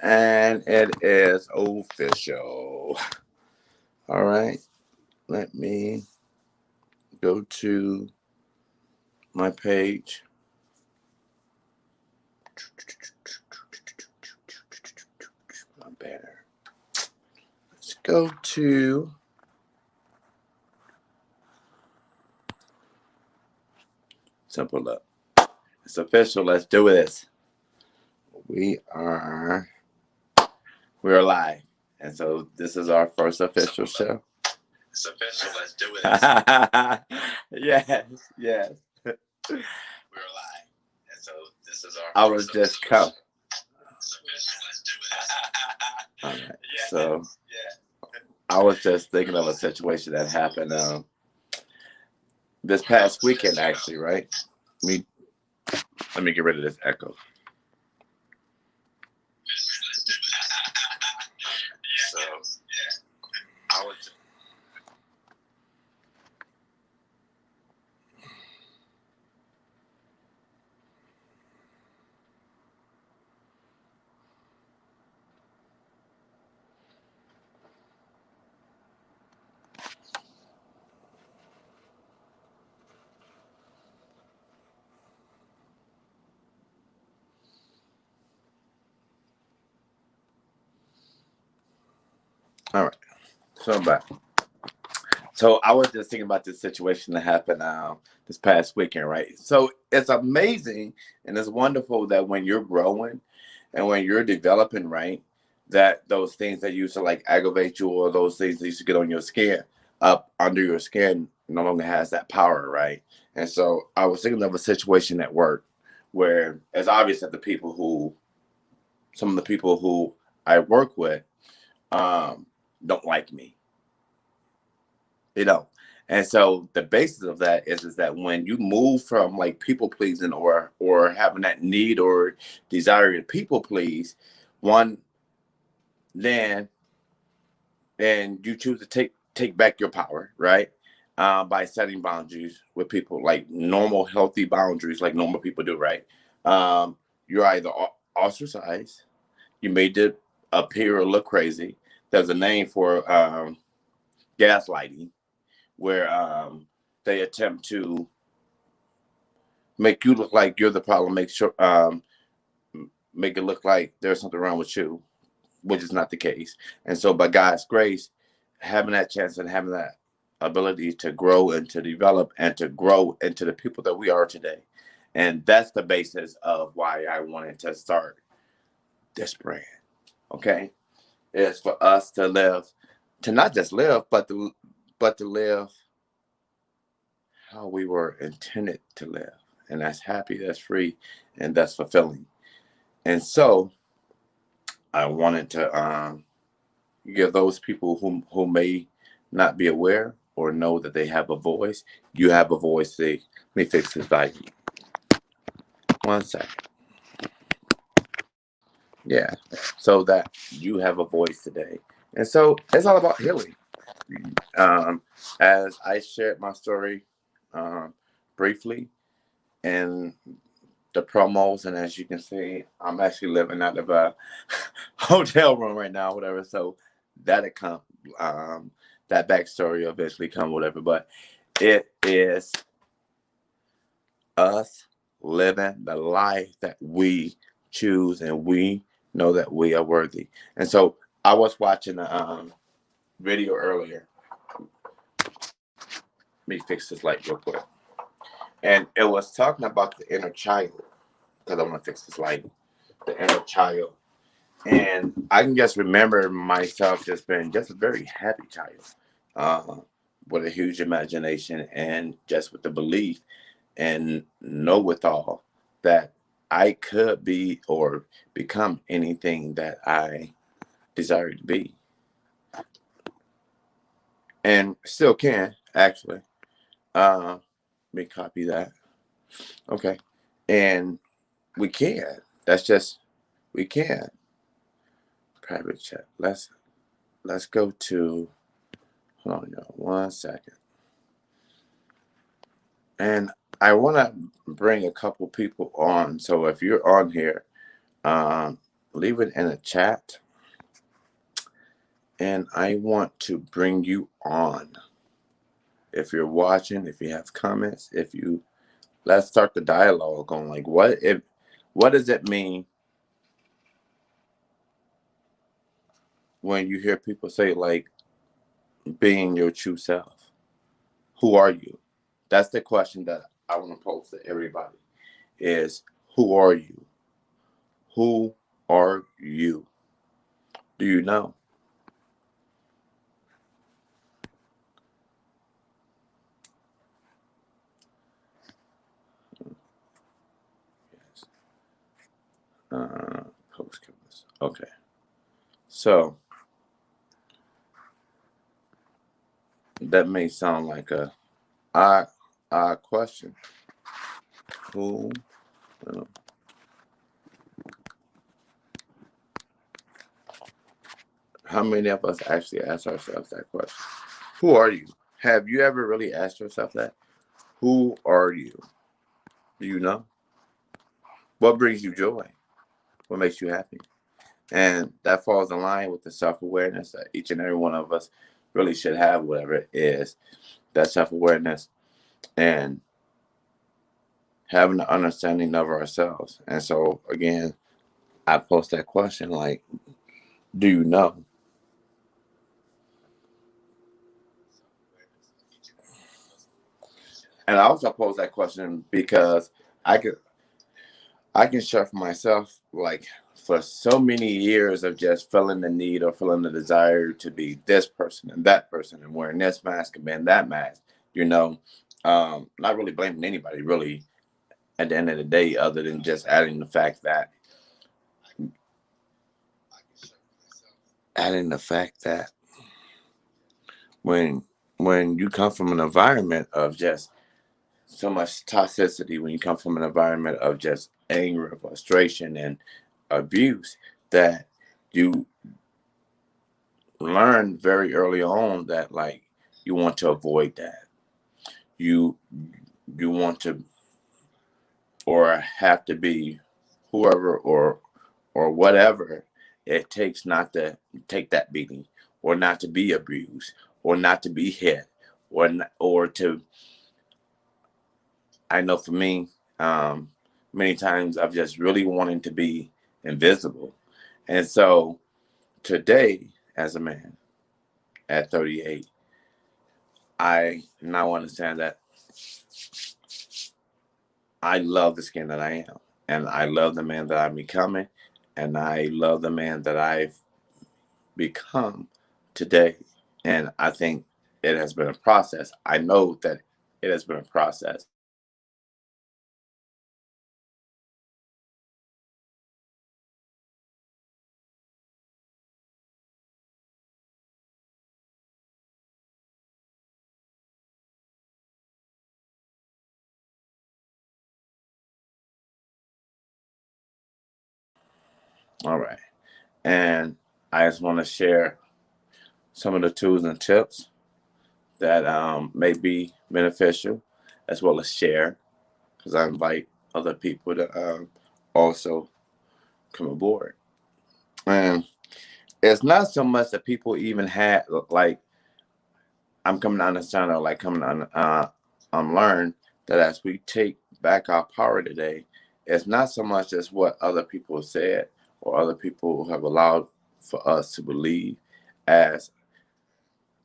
And it is official. All right. Let me go to my page. My banner. Let's go to Simple Up. It's official. Let's do this. We are we're live. And so this is our first official show. It's official. Let's do this. Yes, yes. We're live. And so this is our I was just come. It's official. Let's do this. All right. Yes, so I was just thinking of a situation that happened this past weekend, actually, right? Let me get rid of this echo. So, I was. All right. So I'm back. So I was just thinking about this situation that happened this past weekend, right? So it's amazing and it's wonderful that when you're growing and when you're developing, right, that those things that used to like aggravate you or those things that used to get on your skin, up under your skin, no longer has that power, right? And so I was thinking of a situation at work where it's obvious that some of the people who I work with, don't like me, you know. And so the basis of that is that when you move from like people pleasing or having that need or desire to people please, one then and you choose to take back your power, right? By setting boundaries with people, like normal healthy boundaries, like normal people do, right? You're either ostracized, you made it appear or look crazy. There's a name for gaslighting, where they attempt to make you look like you're the problem, make it look like there's something wrong with you, which is not the case. And so, by God's grace, having that chance and having that ability to grow and to develop and to grow into the people that we are today. And that's the basis of why I wanted to start this brand. Okay, is for us to live, to not just live, but to live how we were intended to live. And that's happy, that's free, and that's fulfilling. And so I wanted to give those people who may not be aware or know that they have a voice, you have a voice today. Let me fix this value. 1 second. Yeah. So that you have a voice today. And so it's all about healing. As I shared my story briefly, and the promos, and as you can see, I'm actually living out of a hotel room right now, whatever. So that'll come, that backstory eventually come, whatever. But it is us living the life that we choose, and we know that we are worthy. And so I was watching a video earlier. Let me fix this light real quick. And it was talking about the inner child, because I want to fix this light. The inner child. And I can just remember myself just being just a very happy child, uh, with a huge imagination and just with the belief and know withal that I could be or become anything that I desire to be. And still can, actually. Let me copy that. Okay. And we can. That's just, we can. Private chat. Let's go to, hold on, y'all, 1 second. And I want to bring a couple people on. So if you're on here, um, leave it in the chat, and I want to bring you on. If you're watching, if you have comments, if you let's start the dialogue on like what does it mean when you hear people say like being your true self? Who are you? That's the question that I want to pose to everybody is who are you? Who are you? Do you know? Yes. Post covers. Okay. So that may sound like a odd, odd question. Who? uh, How many of us actually ask ourselves that question? Who are you? Have you ever really asked yourself that? Who are you? Do you know? What brings you joy? What makes you happy? And that falls in line with the self awareness that each and every one of us really should have, whatever it is, that self awareness and having the understanding of ourselves. And so, again, I post that question like, do you know? And I also pose that question because I could I can share for myself, like for so many years of just feeling the need or feeling the desire to be this person and that person and wearing this mask and being that mask, you know, not really blaming anybody really at the end of the day, other than just adding the fact that when when you come from an environment of just so much toxicity, when you come from an environment of just anger, frustration, and abuse, that you learn very early on that like you want to avoid that. You you want to or have to be whoever or whatever it takes not to take that beating or not to be abused or not to be hit or to I know for me many times I've just really wanted to be invisible. And so today as a man at 38, I now understand that I love the skin that I am, and I love the man that I'm becoming, and I love the man that I've become today. And I think it has been a process. I know that it has been a process. All right. And I just want to share some of the tools and tips that may be beneficial, as well as share, because I invite other people to also come aboard. And it's not so much that people even had like I'm coming to understand or like coming to unlearn that as we take back our power today, it's not so much as what other people said or other people have allowed for us to believe, as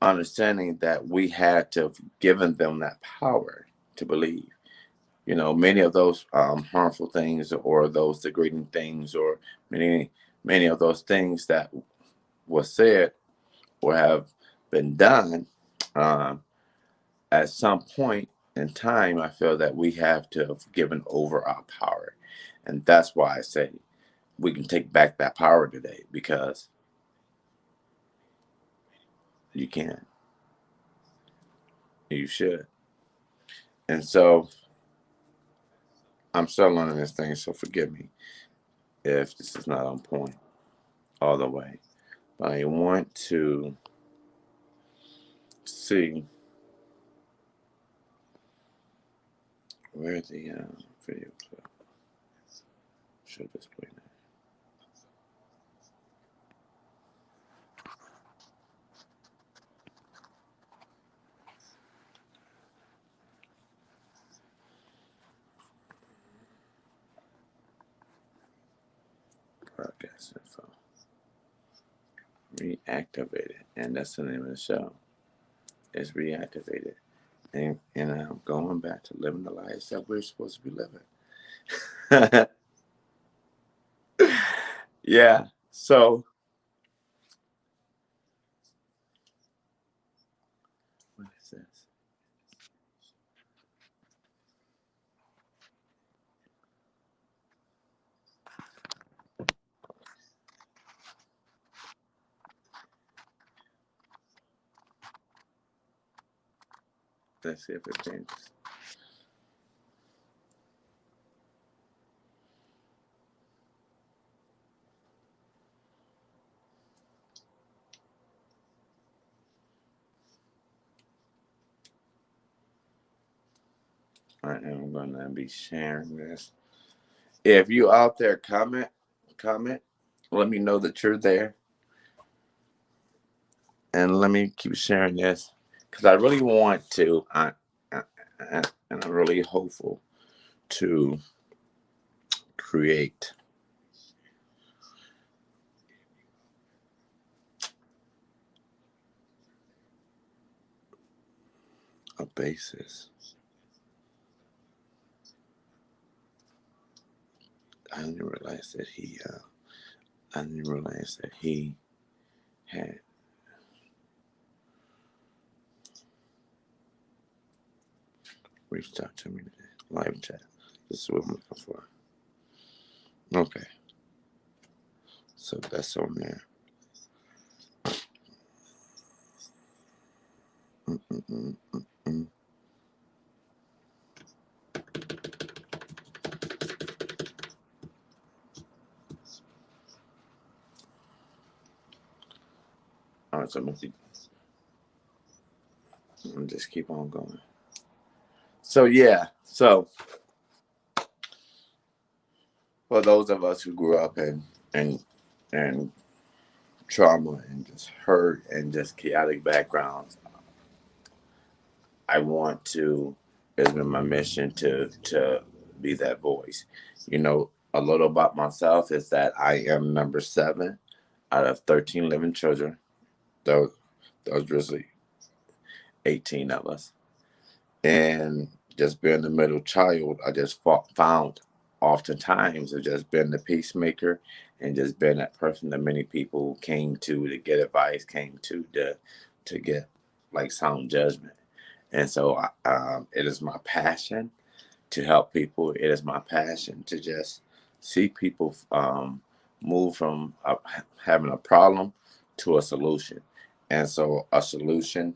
understanding that we had to have given them that power to believe. You know, many of those harmful things or those degrading things or many of those things that was said or have been done, um, at some point in time, I feel that we have to have given over our power. And that's why I say we can take back that power today because you can. You should. And so I'm still learning this thing, so forgive me if this is not on point all the way. But I want to see Where's the video clip? Should display that. Broadcast info. Reactivated. And that's the name of the show. It's reactivated. And I'm going back to living the lives that we're supposed to be living. Yeah. So what is this? Let's see if it changes. I am gonna be sharing this. If you out there, comment. Let me know that you're there, and let me keep sharing this because I really want to. And I'm really hopeful to create a basis. I didn't realize that he. I didn't realize that he had reached out to me today. Live chat. This is what I'm looking for. Okay. So that's on there. Mm-mm-mm-mm-mm. All right, so I'm just keep on going. So yeah, so for those of us who grew up and trauma and just hurt and just chaotic backgrounds, I want to. It's been my mission to be that voice. A little about myself is that I am number 7 out of 13 living children. Those really 18 of us, and just being the middle child, I just found oftentimes of just being the peacemaker and just being that person that many people came to get advice, came to get like sound judgment. And so it is my passion to help people. It is my passion to just see people move from having a problem to a solution. And so a solution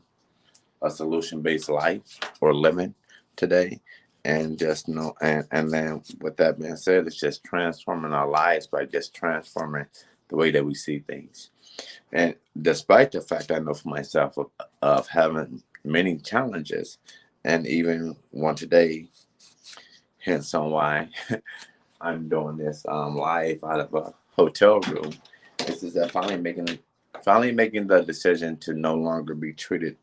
based life or living today. And just know, and then with that being said, it's just transforming our lives by just transforming the way that we see things. And despite the fact I know for myself of having many challenges, and even one today, hence on why I'm doing this live out of a hotel room, this is that finally making the decision to no longer be treated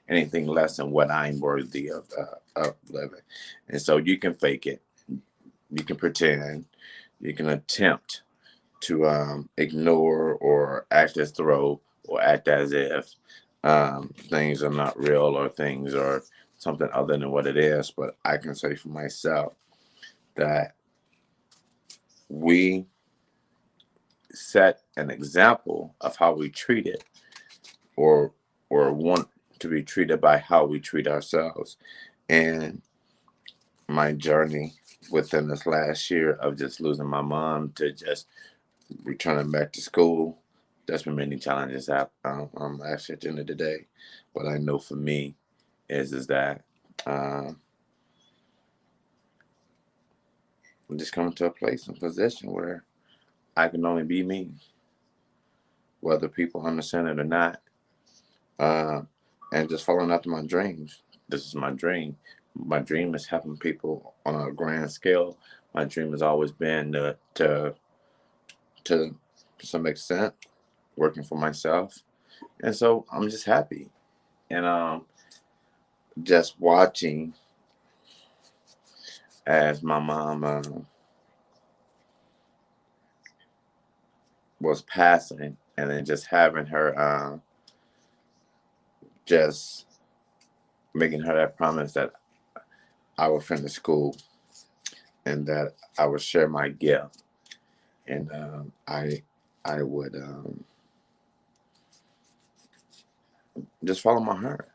anything less than what I'm worthy of living. And so you can fake it, you can pretend, you can attempt to ignore or act as though or act as if things are not real or things are something other than what it is. But I can say for myself that we set an example of how we treat it or want to be treated by how we treat ourselves. And my journey within this last year of just losing my mom to just returning back to school, there's been many challenges actually at the end of the day. But I know for me is that I'm just coming to a place and position where I can only be me, whether people understand it or not, uh, and just following after my dreams. This is my dream. My dream is helping people on a grand scale. My dream has always been to some extent working for myself, and so I'm just happy. And just watching as my mom was passing, and then just having her just making her that promise that I would finish school and that I would share my gift, and I would just follow my heart.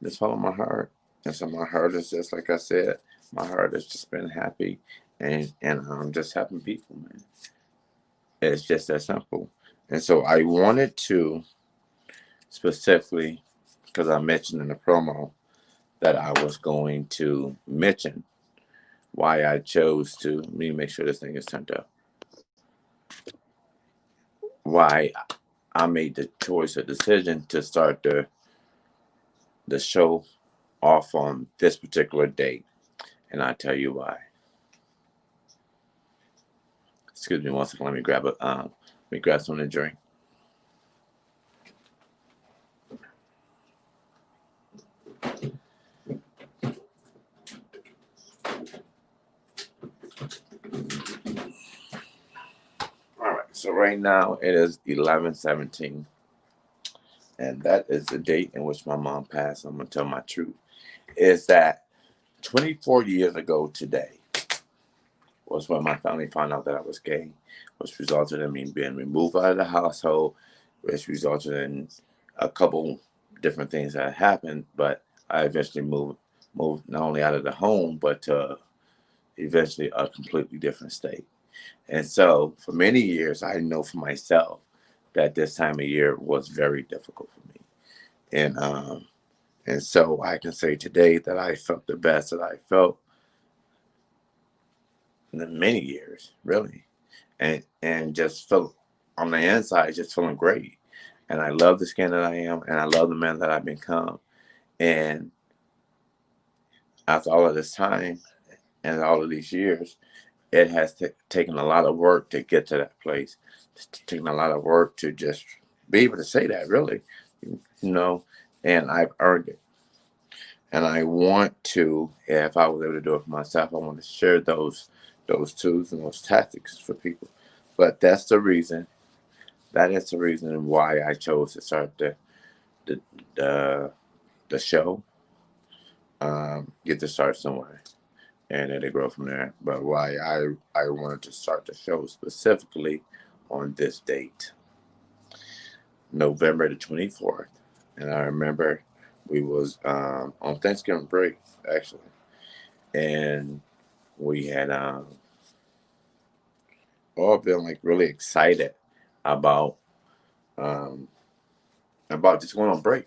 Just follow my heart. And so my heart is just like I said, my heart has just been happy, and just helping people, man. It's just that simple. And so I wanted to specifically, because I mentioned in the promo that I was going to mention why I chose to, let me make sure this thing is turned up, why I made the choice or decision to start the show off on this particular date. And I tell you why. Excuse me one second. Let me grab something to drink. All right. So right now it is 11/17, and that is the date in which my mom passed. I'm gonna tell my truth. Is that 24 years ago today was when my family found out that I was gay, which resulted in me being removed out of the household, which resulted in a couple different things that happened. But I eventually moved not only out of the home, but to eventually a completely different state. And so for many years, I know for myself that this time of year was very difficult for me. And so I can say today that I felt the best that I felt in the many years, really. And just felt on the inside just feeling great. And I love the skin that I am, and I love the man that I've become. And after all of this time and all of these years, it has taken a lot of work to get to that place. It's taken a lot of work to just be able to say that, really, you know. And I've earned it. And I want to, if I was able to do it for myself, I want to share those tools and those tactics for people. But that's the reason. That is the reason why I chose to start the the, the show. Get to start somewhere, and then to grow from there. But why I wanted to start the show specifically on this date, November the 24th, and I remember we was on Thanksgiving break actually, and we had all been like really excited about um, about just going on break.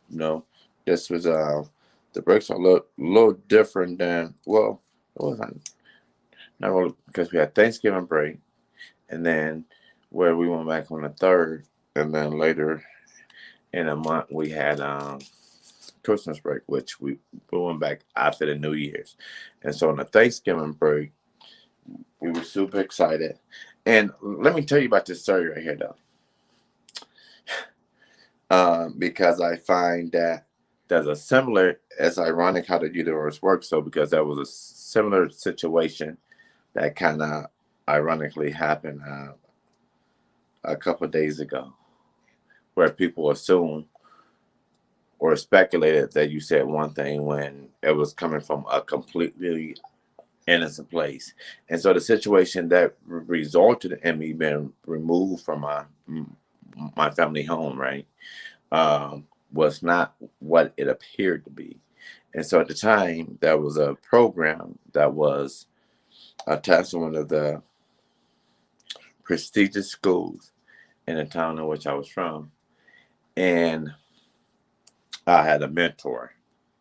You know, this was the breaks are a little different than, well, it wasn't, not really, because we had Thanksgiving break, and then where we went back on the third, and then later in a month we had Christmas break, which we went back after the New Year's, and so on the Thanksgiving break we were super excited. And let me tell you about this story right here, though, because I find that there's a similar, it's ironic how the universe works. So because there was a similar situation that kind of ironically happened a couple of days ago, where people assume or speculated that you said one thing when it was coming from a completely innocent place. And so the situation that resulted in me being removed from my family home, right, was not what it appeared to be. And so at the time, there was a program that was attached to one of the prestigious schools in the town in which I was from. And I had a mentor.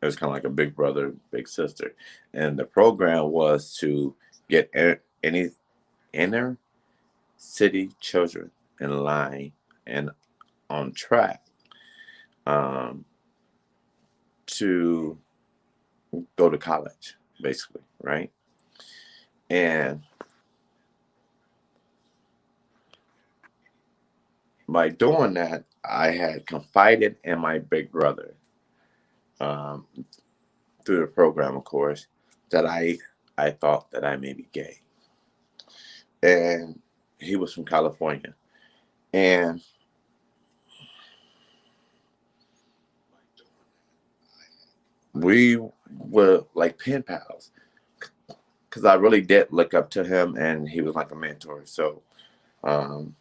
It was kind of like a big brother, big sister. And the program was to get any inner city children in line and on track um, to go to college, basically, right? And by doing that, I had confided in my big brother, um, through the program, of course, that I thought that I may be gay, and he was from California, and we were like pen pals because I really did look up to him, and he was like a mentor. So um,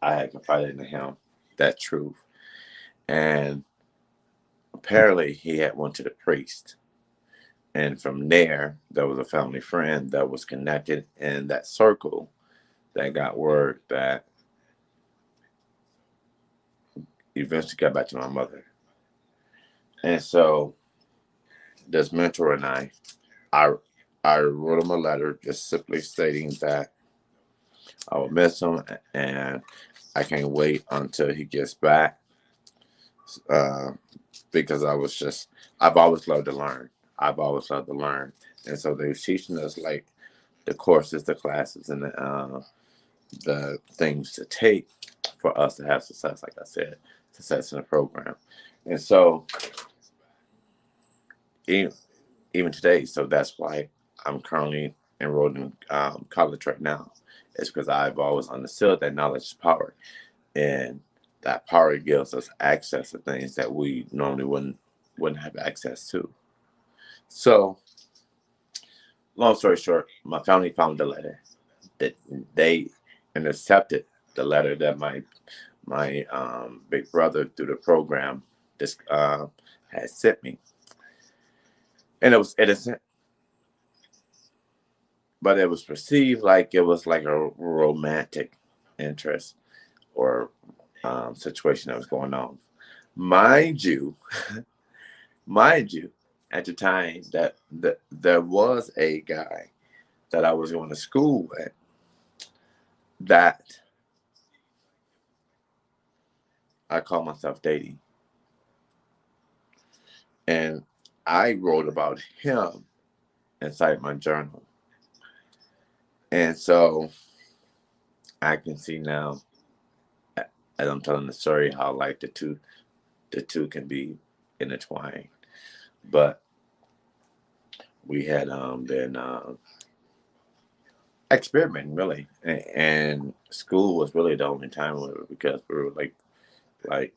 I had confided in him that truth, and apparently he had went to the priest, and from there was a family friend that was connected in that circle that got word that eventually got back to my mother. And so this mentor and I, I wrote him a letter just simply stating that I will miss him and I can't wait until he gets back, uh, because I've always loved to learn. I've always loved to learn. And so they were teaching us like the courses, the classes, and the things to take for us to have success, like I said, success in the program. And so even, even today, so that's why I'm currently enrolled in college right now. It's because I've always understood that knowledge is power, and that power gives us access to things that we normally wouldn't have access to. So, long story short, my family found the letter that they intercepted the letter that my big brother through the program this had sent me, and it was innocent, but it was perceived like it was like a romantic interest or situation that was going on. Mind you, mind you, at the time that there was a guy that I was going to school with that I call myself dating, and I wrote about him inside my journal, and so I can see now as I'm telling the story how like the two can be intertwined. But we had been experimenting really, and school was really the only time we were, because we were like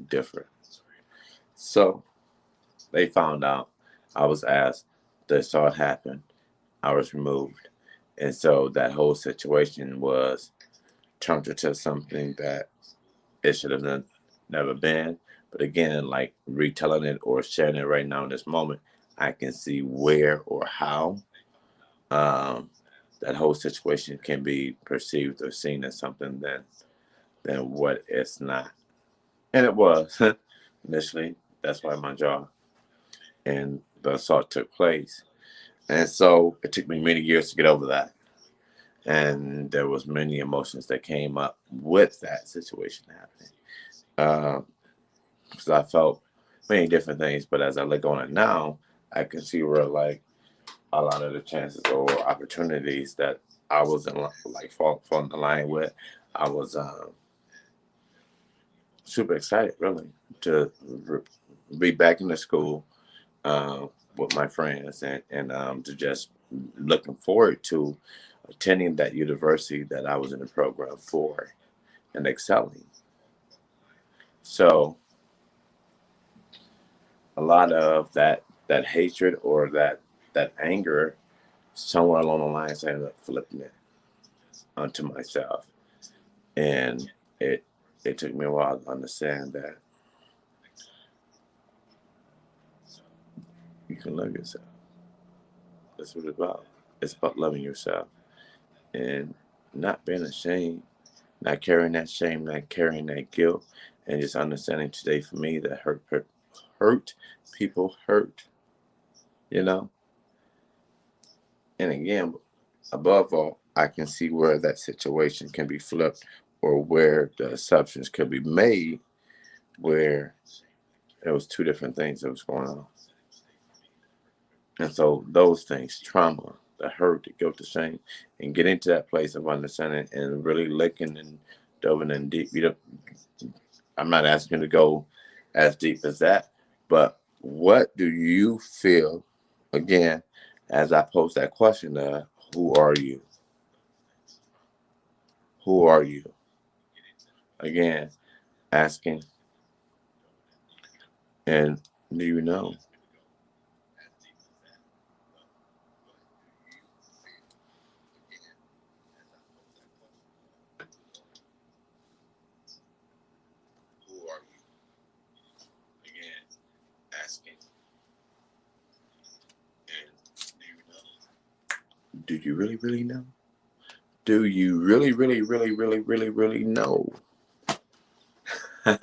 different. So they found out. I was asked. They saw it happen. I was removed, and so that whole situation was turned into something that it should have never been. But again, like retelling it or sharing it right now in this moment, I can see where or how um, that whole situation can be perceived or seen as something than what it's not. And it was initially. That's why my jaw and the assault took place. And so it took me many years to get over that. And there was many emotions that came up with that situation happening. Because I felt many different things, but as I look on it now, I can see where like a lot of the chances or opportunities that I was in like falling the line with, I was super excited really to be back in the school uh, with my friends, and to just looking forward to attending that university that I was in the program for and excelling. So a lot of that hatred or that anger somewhere along the lines I ended up flipping it onto myself, and it it took me a while to understand that you can love yourself. That's what it's about. It's about loving yourself and not being ashamed, not carrying that shame, not carrying that guilt, and just understanding today for me that hurt people hurt, you know. And again, above all, I can see where that situation can be flipped or where the assumptions could be made where It was two different things that was going on. And so those things, trauma, the hurt, the guilt, the shame, and getting to that place of understanding and really looking and delving in deep. I'm not asking you to go as deep as that, but what do you feel? Again, as I pose that question, who are you? Who are you? Again, asking, and do you know? Who are you? Again, asking, and do you know? Do you really, really know? Do you really, really, really, really, really, really know? Do you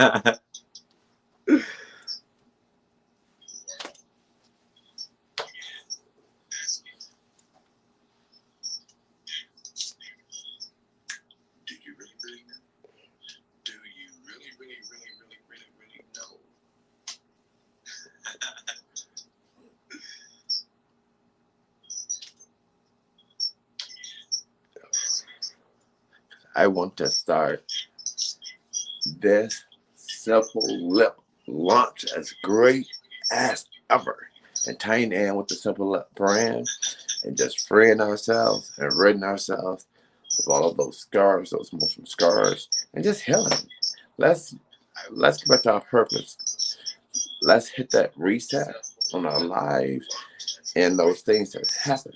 really, really know? Do you really, really, really, really, really, really know? I want to start this simple lip launch as great as ever and tying in with the simple lip brand and just freeing ourselves and ridding ourselves of all of those scars, those emotional scars, and just healing. Let's let's get back to our purpose. Let's hit that reset on our lives and those things that happen.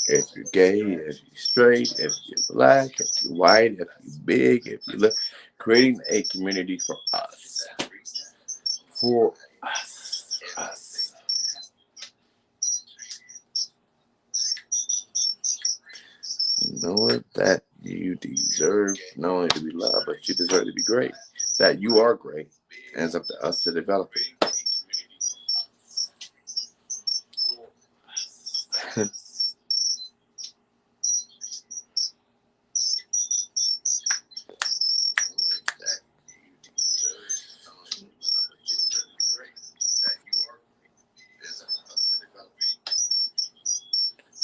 If you're gay, if you're straight, if you're black, if you're white, if you're big, if you look, creating a community for us. For us. Us. Knowing that you deserve not only to be loved, but you deserve to be great. That you are great. And it's up to us to develop it.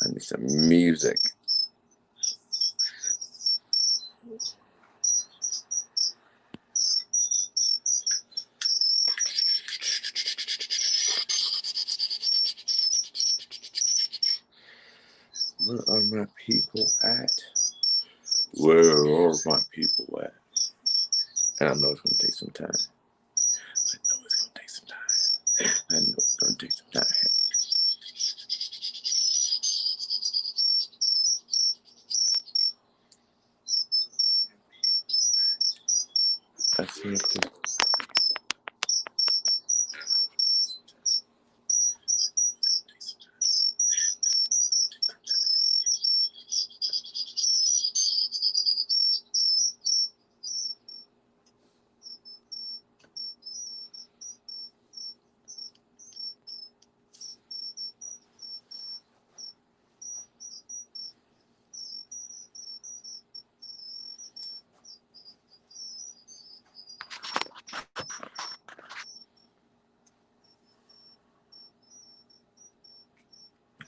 I need some music. Where are my people at? Where are my people at? And I know it's going to take some time. I know it's going to take some time. I know it's going to take some time. I see it.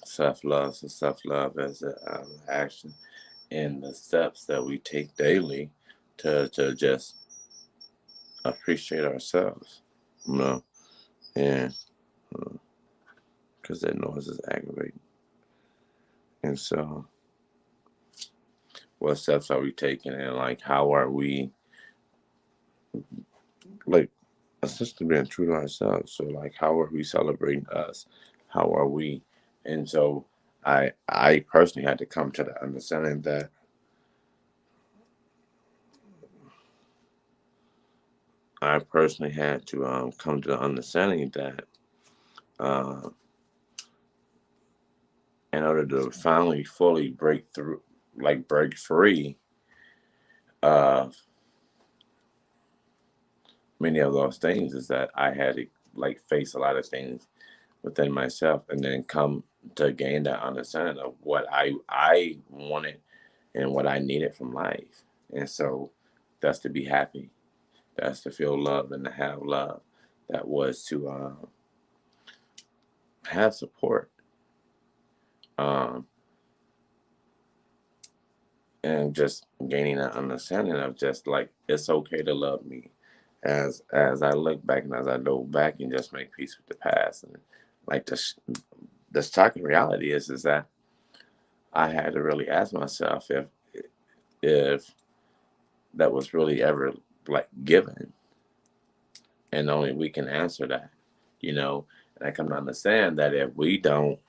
Self-love. So self-love as an action in the steps that we take daily to just appreciate ourselves, you know, and because that noise is aggravating. And so, what steps are we taking, and like, how are we, like, essentially being true to ourselves? So, like, how are we celebrating us? How are we? And so, I personally had to come to the understanding that I personally had to come to the understanding that uh, in order to finally fully break through, like break free of many of those things, is that I had to like face a lot of things within myself and then come to gain that understanding of what I wanted and what I needed from life. And so that's to be happy. That's to feel love and to have love. That was to have support. Um, and just gaining an understanding of just like it's okay to love me as I look back and as I go back and just make peace with the past. And like the shocking reality is that I had to really ask myself if that was really ever like given, and only we can answer that, you know. And I come to understand that if we don't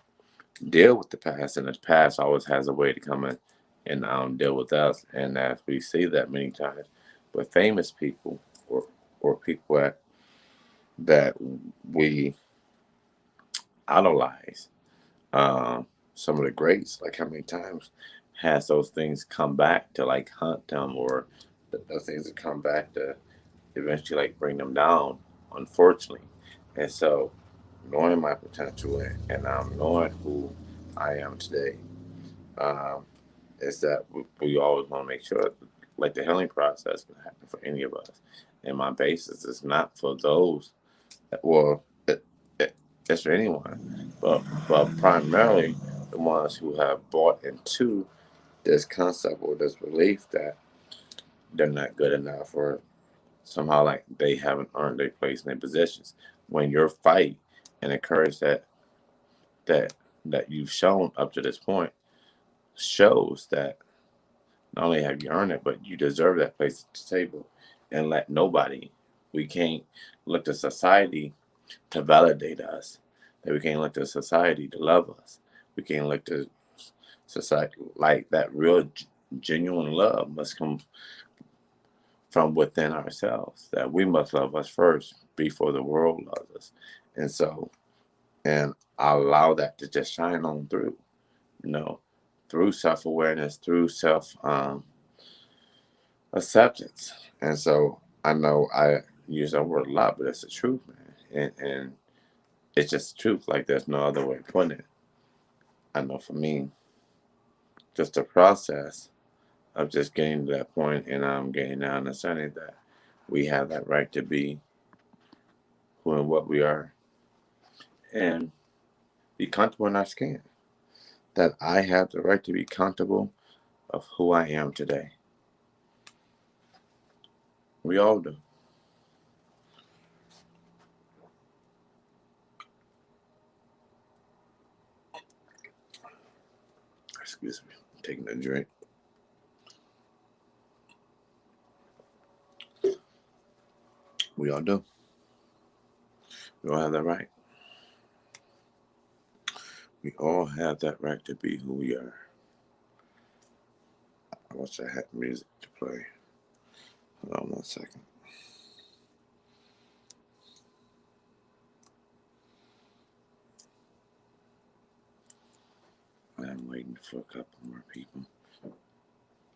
deal with the past, and the past always has a way to come in and deal with us. And as we see that many times with famous people or people that we idolize, some of the greats, like how many times has those things come back to like hunt them, or those things that come back to eventually like bring them down, unfortunately. And so knowing my potential and knowing who I am today, um, is that we always want to make sure like the healing process can happen for any of us. And my basis is not for those, well, it's for anyone, but primarily the ones who have bought into this concept or this belief that they're not good enough, or somehow like they haven't earned their place in their positions. When your fight and the courage that that you've shown up to this point shows that not only have you earned it, but you deserve that place at the table. And let nobody, we can't look to society to validate us. That we can't look to society to love us. We can't look to society like that. Real, genuine love must come from within ourselves. That we must love us first before the world loves us. And so, and allow that to just shine on through, you know, through self awareness, through self acceptance. And so I know I use that word a lot, but it's the truth, man. And it's just the truth. Like there's no other way of putting it. I know for me, just the process of just getting to that point and getting that understanding that we have that right to be who and what we are and be comfortable in our skin. That I have the right to be comfortable of who I am today. We all do. Excuse me, I'm taking a drink. We all do. We all have that right. We all have that right to be who we are. I wish I had music to play. Hold on 1 second. I'm waiting for a couple more people.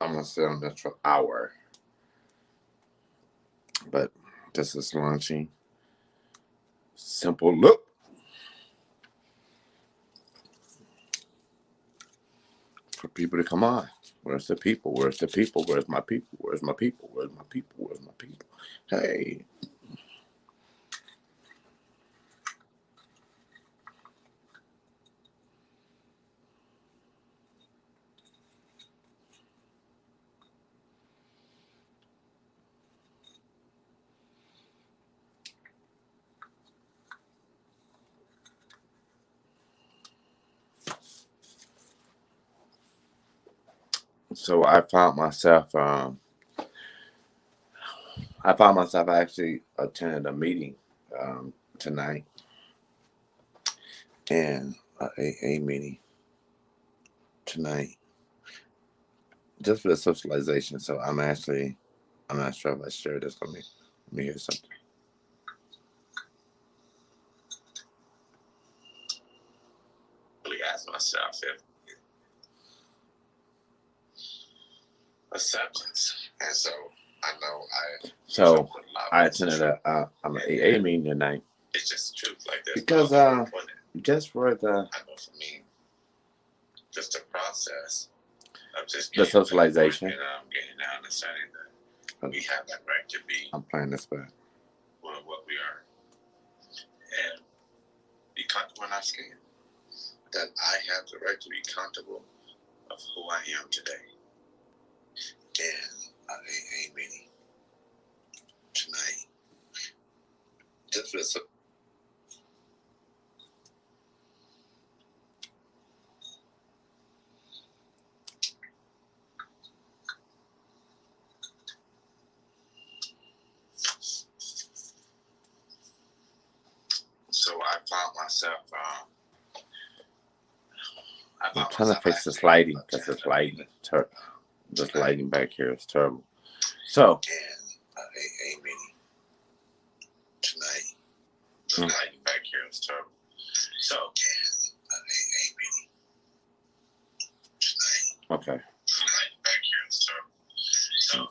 I'm gonna sit on this for an hour, but this is launching Simple Look for people to come on. Where's the people? Where's the people? Where's my people? Where's my people? Where's my people? Where's my people? Hey. So I found myself actually attending a meeting tonight, and a meeting tonight just for the socialization. So I'm not sure if I shared this. Let me hear something. Really ask myself if acceptance, and so I know I attended I'm an AA meeting tonight. It's just the truth, like this, because just for the I know for me, just the process the socialization. And I'm getting now understanding that we have that right to be. I'm playing this back. What we are, and be comfortable in our skin. That I have the right to be comfortable of who I am today. And amen. Tonight, just listen. So I found myself. I'm trying to fix this lighting because this lighting, this lighting back here is terrible. So, amen. Tonight, the lighting back here is terrible. So, amen. Tonight, okay. the lighting back here is terrible. So,